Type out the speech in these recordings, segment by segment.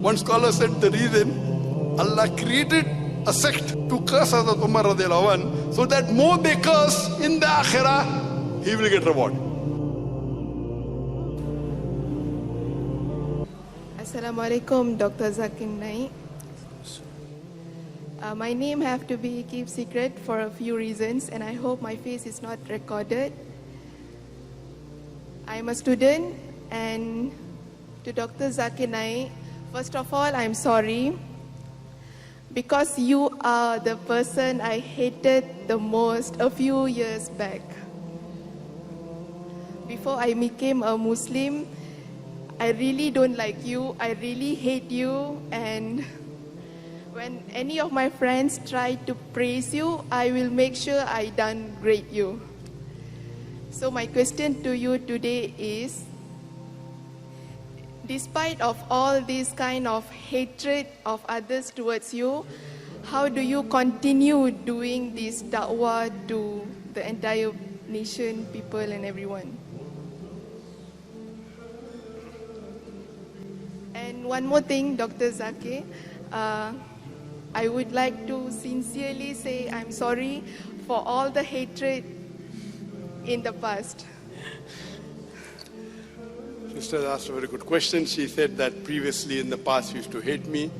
One scholar said the reason Allah created a sect to curse Hazrat Umar radiallahu anh, so that more they curse in the akhirah, he will get reward. Assalamu alaikum, Dr. Zakir Naik. My name have to be kept secret for a few reasons, and I hope my face is not recorded. I'm a student, and to Dr. Zakir Naik, first of all, I'm sorry, because you are the person I hated the most a few years back. Before I became a Muslim, I really don't like you, I really hate you, and when any of my friends try to praise you, I will make sure I downgrade you. So my question to you today is, despite of all this kind of hatred of others towards you, how do you continue doing this da'wah to the entire nation, people and everyone? And one more thing, Dr. Zakir, I would like to sincerely say I'm sorry for all the hatred in the past. Sister asked a very good question. She said that previously in the past she used to hate me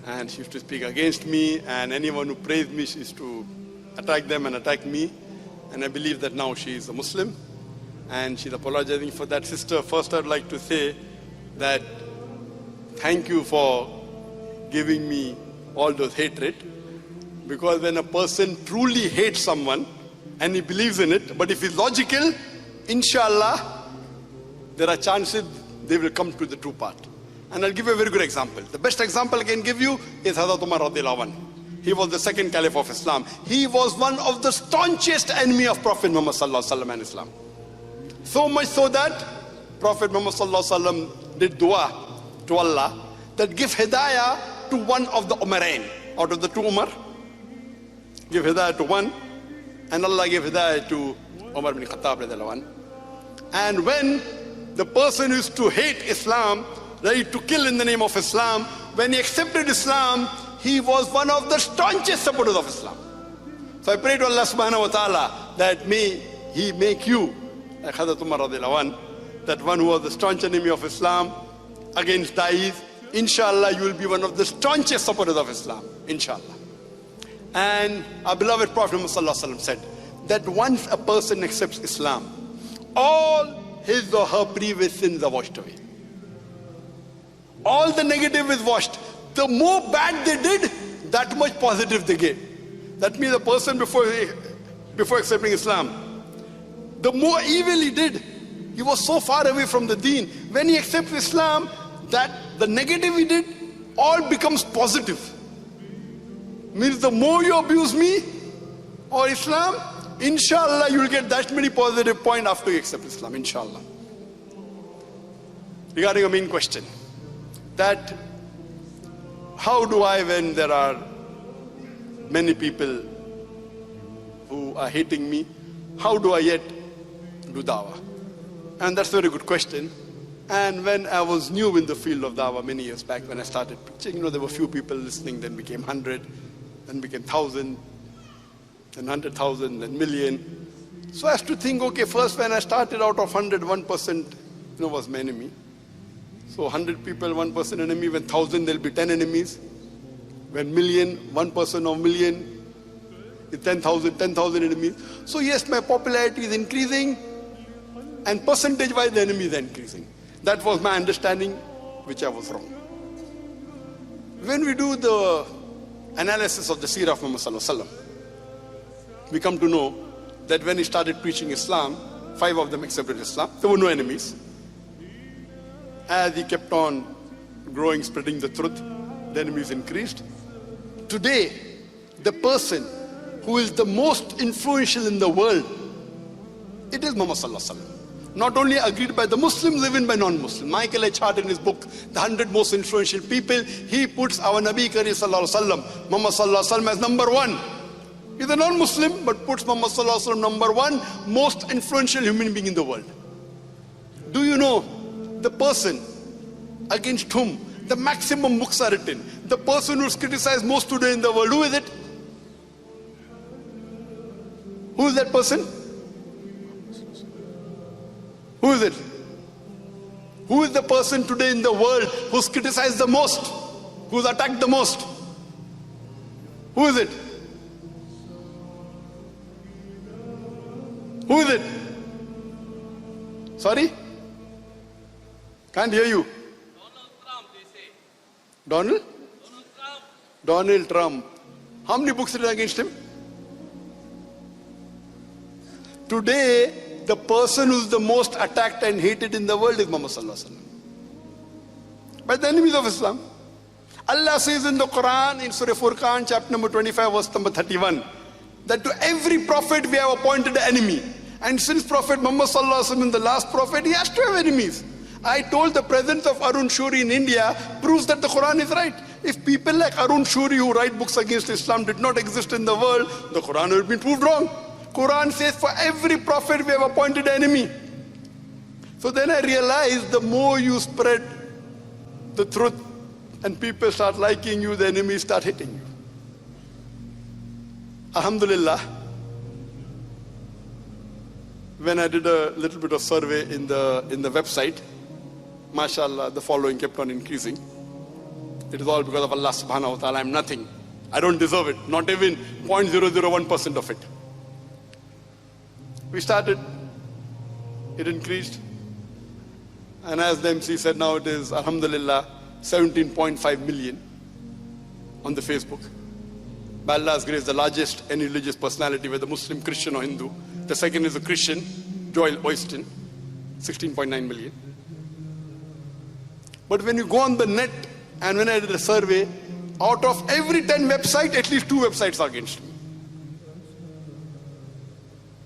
and she used to speak against me, and anyone who praised me, she used to attack them and attack me. And I believe that now she is a Muslim and she's apologizing for that. Sister, first I'd like to say that thank you for giving me all those hatred, because when a person truly hates someone and he believes in it, but if he's logical, inshallah, there are chances they will come to the true path. And I'll give you a very good example. The best example I can give you is Hazrat Umar radiallahu anh. He was the second caliph of Islam. He was one of the staunchest enemy of Prophet Muhammad sallallahu alaihi wasallam and Islam. So much so that Prophet Muhammad sallallahu alaihi wasallam did dua to Allah that give hidayah to one of the Umarain. Out of the two Umar, give hidayah to one, and Allah gave hidayah to Umar bin Khattab radiallahu anh. And when the person used to hate Islam, ready to kill in the name of Islam, when he accepted Islam, he was one of the staunchest supporters of Islam. So I pray to Allah subhanahu wa ta'ala that may He make you, like Hazrat Umar radiallahu anh, that one who was the staunch enemy of Islam against Da'is, inshallah you will be one of the staunchest supporters of Islam, inshallah. And our beloved Prophet Muhammad sallallahu alaihi wasallam said that once a person accepts Islam, all his or her previous sins are washed away. All the negative is washed. The more bad they did, that much positive they gave. That means a person before accepting Islam, the more evil he did, he was so far away from the deen. When he accepts Islam, that the negative he did all becomes positive. Means the more you abuse me or Islam, inshallah you will get that many positive points after you accept Islam, inshallah. Regarding your main question, that how do I, when there are many people who are hating me, how do I yet do dawah? And that's a very good question. And when I was new in the field of dawah many years back, when I started preaching, there were few people listening, then became 100, then became 1,000, then 100,000, then million. So I have to think, okay, first when I started out of 100, 1% was my enemy. So 100 people, 1% enemy. When 1,000, there'll be 10 enemies. When million, 1% of million, 10,000, 10,000 enemies. So yes, my popularity is increasing, and percentage-wise the enemy is increasing. That was my understanding, which I was wrong. When we do the analysis of the seerah of Muhammad sallallahu alaihi wasallam, we come to know that when he started preaching Islam, 5 of them accepted Islam. There were no enemies. As he kept on growing, spreading the truth, the enemies increased. Today, the person who is the most influential in the world, it is Muhammad sallallahu alaihi wasallam. Not only agreed by the Muslims, even by non-Muslims. Michael H. Hart in his book, The 100 Most Influential People, he puts our Nabi Kareem sallallahu alaihi wasallam, Muhammad sallallahu alaihi wasallam, as number 1. He's a non-Muslim, but puts Muhammad sallallahu alaihi wasallam number 1 most influential human being in the world. Do you know the person against whom The maximum books are written. The person who's criticized most today in the world, who is it? Who is that person? Who is it? Who is the person today in the world who's criticized the most? Who's attacked the most? Who is it? Who is it? Sorry? Can't hear you. Donald Trump, they say. Donald? Donald Trump. Donald Trump. How many books written against him? Today, the person who's the most attacked and hated in the world is Muhammad Sallallahu Alaihi Wasallam. By the enemies of Islam. Allah says in the Quran, in Surah Furqan, chapter number 25, verse number 31, that to every prophet we have appointed an enemy. And since Prophet Muhammad Sallallahu Alaihi Wasallam is the last prophet, he has to have enemies. I told the presence of Arun Shuri in India proves that the Quran is right. If people like Arun Shuri who write books against Islam did not exist in the world, the Quran would have been proved wrong. Quran says for every prophet we have appointed an enemy. So then I realized the more you spread the truth and people start liking you, the enemies start hitting you. Alhamdulillah, when I did a little bit of survey in the website, mashallah, the following kept on increasing. It is all because of Allah subhanahu wa ta'ala. I'm nothing. I don't deserve it. Not even 0.001% of it. We started. It increased. And as the MC said, now it is, alhamdulillah, 17.5 million on the Facebook. By Allah's grace, the largest any religious personality, whether Muslim, Christian or Hindu. The second is a Christian, Joel Oyston, 16.9 million. But when you go on the net, and when I did a survey, out of every 10 websites, at least 2 websites are against me.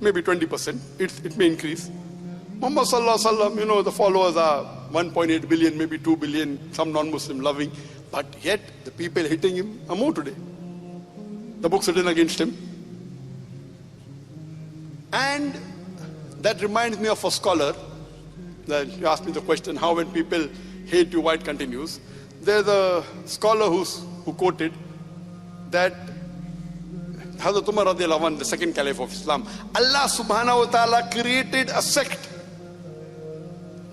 Maybe 20%, it may increase. Muhammad Sallallahu Alaihi Wasallam, you know, the followers are 1.8 billion, maybe 2 billion, some non-Muslim loving. But yet, the people hitting him are more today. The books written against him. And that reminds me of a scholar, that you asked me the question, how when people hate you, why it continues. There's a scholar who quoted that Hazrat Umar radiallahu anh, the second caliph of Islam, Allah subhanahu wa ta'ala created a sect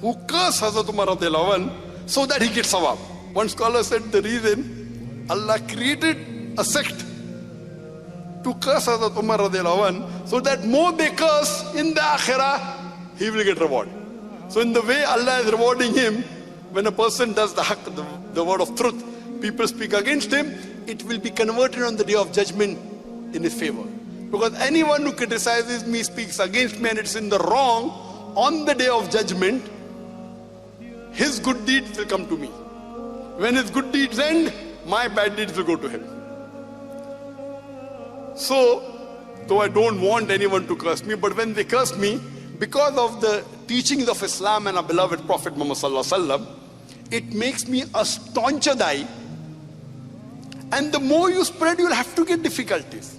who cursed Hazrat Umar radiallahu anh so that he gets sawab. One scholar said the reason Allah created a sect to curse Hazrat Umar radiallahu anh so that more they curse in the akhirah, he will get reward. So in the way Allah is rewarding him, when a person does the haqq, the word of truth, people speak against him, it will be converted on the day of judgment in his favor. Because anyone who criticizes me, speaks against me, and it's in the wrong, on the day of judgment, his good deeds will come to me. When his good deeds end, my bad deeds will go to him. So, though I don't want anyone to curse me, but when they curse me, because of the teachings of Islam and our beloved Prophet Muhammad Sallallahu Alaihi Wasallam, it makes me a stauncher dai. And the more you spread, you'll have to get difficulties.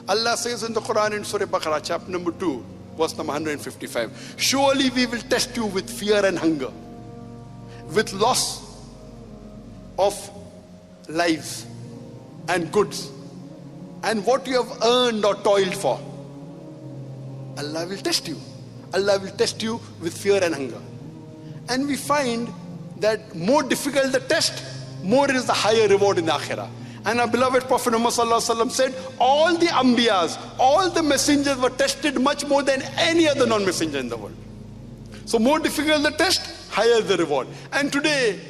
Allah says in the Quran in Surah Baqarah, chapter number 2, verse number 155, surely we will test you with fear and hunger, with loss of lives and goods, and what you have earned or toiled for. Allah will test you. Allah will test you with fear and hunger. And we find that more difficult the test, more is the higher reward in the akhirah. And our beloved Prophet Muhammad Sallallahu Alaihi Wasallam said, all the Ambiyas, all the messengers were tested much more than any other non-messenger in the world. So more difficult the test, higher the reward. And today,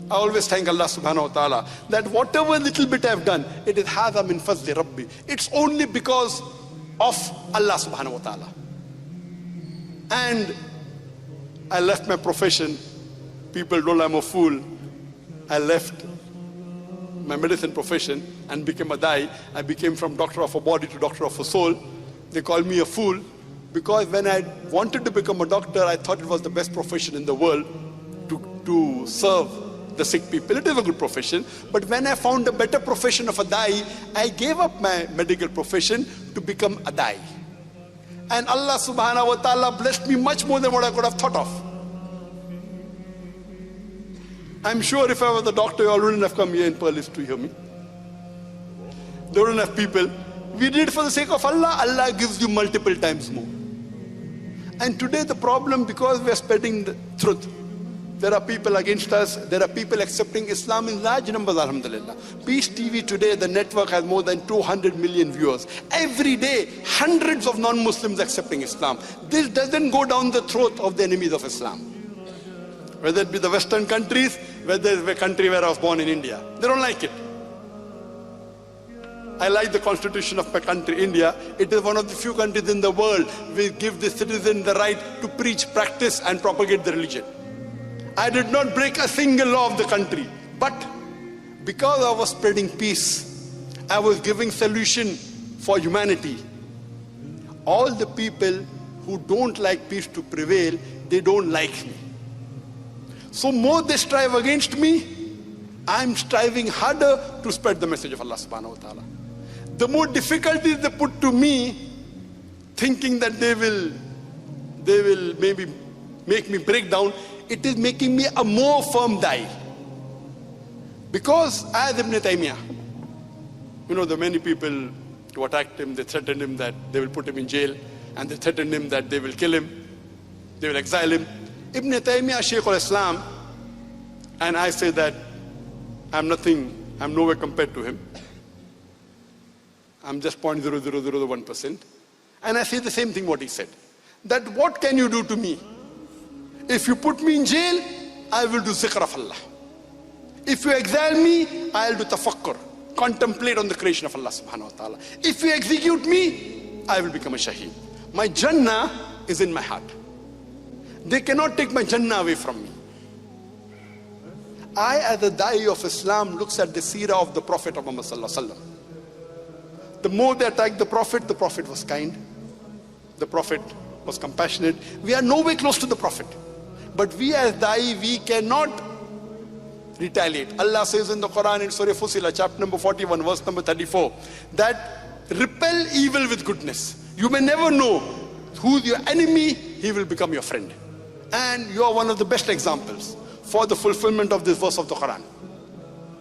I always thank Allah subhanahu wa ta'ala that whatever little bit I've done, it is hadha min fazli Rabbi. It's only because of Allah subhanahu wa ta'ala. And I left my profession. People told I'm a fool. I left my medicine profession and became a dai. I became from doctor of a body to doctor of a soul. They called me a fool because when I wanted to become a doctor, I thought it was the best profession in the world to serve the sick people. It is a good profession. But when I found a better profession of a dai, I gave up my medical profession to become a dai. And Allah subhanahu wa ta'ala blessed me much more than what I could have thought of. I'm sure if I was a doctor, you all wouldn't have come here in Perlis to hear me. There wouldn't have people. We did it for the sake of Allah. Allah gives you multiple times more. And today the problem, because we are spreading the truth, there are people against us. There are people accepting Islam in large numbers, alhamdulillah. Peace TV today, the network has more than 200 million viewers. Every day, hundreds of non-Muslims accepting Islam. This doesn't go down the throat of the enemies of Islam. Whether it be the Western countries, whether it's the country where I was born in India. They don't like it. I like the constitution of my country, India. It is one of the few countries in the world which give the citizen the right to preach, practice and propagate the religion. I did not break a single law of the country. But because I was spreading peace, I was giving solution for humanity. All the people who don't like peace to prevail, they don't like me. So more they strive against me, I'm striving harder to spread the message of Allah subhanahu wa ta'ala. The more difficulties they put to me, thinking that they will maybe make me break down, it is making me a more firm die. Because as Ibn Taymiyyah, there are many people who attacked him, they threatened him that they will put him in jail, and they threatened him that they will kill him, they will exile him. Ibn Taymiyyah, Shaykh al-Islam, and I say that I'm nowhere compared to him. I'm just 0.0001%. And I say the same thing what he said. That what can you do to me? If you put me in jail, I will do zikr of Allah. If you exile me, I'll do tafakkur, contemplate on the creation of Allah subhanahu wa ta'ala. If you execute me, I will become a shaheed. My Jannah is in my heart. They cannot take my Jannah away from me. I, as a da'i of Islam, looks at the seerah of the Prophet of Muhammad sallallahu alaihi wasallam. The more they attacked the Prophet was kind. The Prophet was compassionate. We are nowhere close to the Prophet. But we as da'i, we cannot retaliate. Allah says in the Quran in Surah Fussilah, chapter number 41, verse number 34, that repel evil with goodness. You may never know who's your enemy, he will become your friend. And you are one of the best examples for the fulfillment of this verse of the Quran.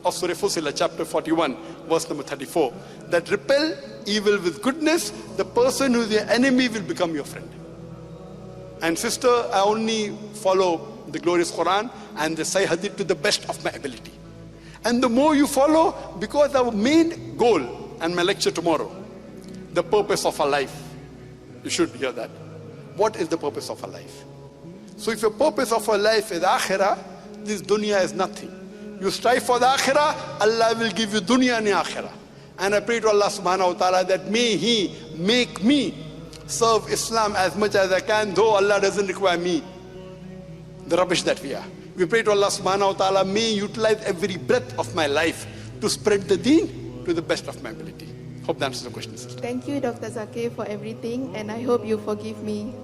Of Surah Fussilah, chapter 41, verse number 34. That repel evil with goodness, the person who is your enemy will become your friend. And sister, I only follow the glorious Quran and the Sahih Hadith to the best of my ability. And the more you follow, because our main goal, and my lecture tomorrow, the purpose of our life, you should hear that. What is the purpose of our life? So if your purpose of our life is akhirah, this dunya is nothing. You strive for the akhirah, Allah will give you dunya and akhirah. And I pray to Allah subhanahu wa ta'ala that may He make me serve Islam as much as I can, though Allah doesn't require me, the rubbish that we are. We pray to Allah subhanahu wa ta'ala, may utilize every breath of my life to spread the deen to the best of my ability. Hope that answers the question, sister. Thank you, Dr. Zakir, for everything, and I hope you forgive me.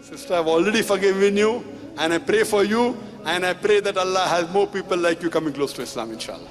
Sister, I've already forgiven you, and I pray for you, and I pray that Allah has more people like you coming close to Islam, inshallah.